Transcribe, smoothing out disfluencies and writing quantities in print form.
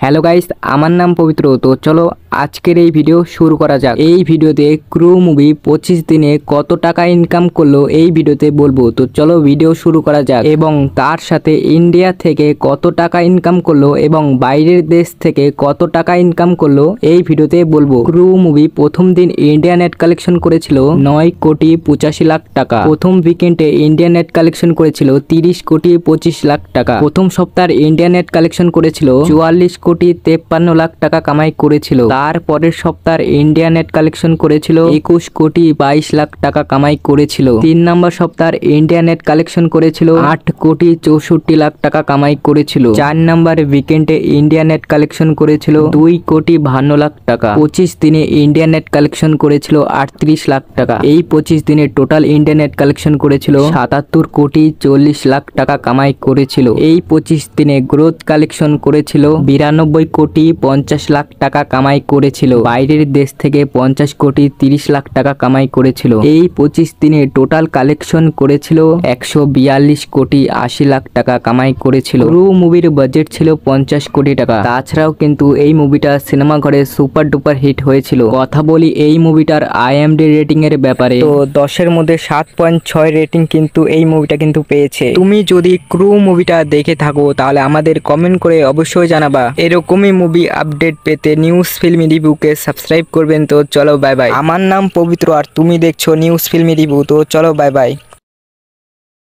Hello guys, আমার নাম পবিত্র। তো চলো আজকের এই ভিডিও শুরু করা যাক। এই ভিডিওতে ক্রু মুভি 25 দিনে কত টাকা ইনকাম করলো এই ভিডিওতে বলবো। তো চলো ভিডিও শুরু করা যাক। এবং তার সাথে ইন্ডিয়া থেকে কত টাকা ইনকাম করলো এবং বাইরের দেশ থেকে কত টাকা ইনকাম করলো এই ভিডিওতে বলবো। ক্রু মুভি প্রথম দিন ইন্ডিয়া নেট কালেকশন করেছিল 9,85,00,000 টাকা। প্রথম উইকেন্ডে ইন্ডিয়া নেট কালেকশন করেছিল 30,25,00,000 টাকা। প্রথম সপ্তাহে ইন্ডিয়া নেট কালেকশন করেছিল 44,53,00,000 টাকা কামাই করেছিল। তারপরের সপ্তাহে ইন্ডিয়া নেট কালেকশন করেছিল 21,22,00,000 টাকা কামাই করেছিল। 3 নম্বর সপ্তাহে ইন্ডিয়া নেট কালেকশন করেছিল 8,64,00,000 টাকা কামাই করেছিল। 4 নম্বর উইকেন্ডে ইন্ডিয়া নেট কালেকশন করেছিল 2,52,00,000 টাকা। 25 দিনে ইন্ডিয়া নেট কালেকশন করেছিল 38,00,000 টাকা। এই 25 দিনে টোটাল ইন্ডিয়া নেট কালেকশন করেছিল 77,40,00,000 টাকা কামাই করেছিল। এই 25 দিনে গ্রোথ কালেকশন করেছিল 92,50,00,000 টাকা কামাই করেছিল। বাইরের দেশ থেকে 50,30,00,000 টাকা কামাই করেছিল। এই 25 দিনে টোটাল কালেকশন করেছিল 142,80,00,000 টাকা কামাই করেছিল। ক্রু মুভির বাজেট ছিল 50 কোটি টাকা। তাছাড়াও কিন্তু এই মুভিটা সিনেমা ঘরে সুপার ডুপার হিট হয়েছিল। কথা বলি এই মুভিটার IMDb রেটিং এর ব্যাপারে। তো 10-এর মধ্যে 7.6 রেটিং কিন্তু এই মুভিটা কিন্তু পেয়েছে। তুমি যদি ক্রু মুভিটা দেখে থাকো তাহলে আমাদের কমেন্ট করে অবশ্যই জানাবা। এরকমই মুভি আপডেট পেতে নিউজ ফিল্মি রিভিউকে সাবস্ক্রাইব করবেন। তো চলো বাই বাই। আমার নাম পবিত্র আর তুমি দেখছো নিউজ ফিল্মি রিভিউ। তো চলো বাই বাই।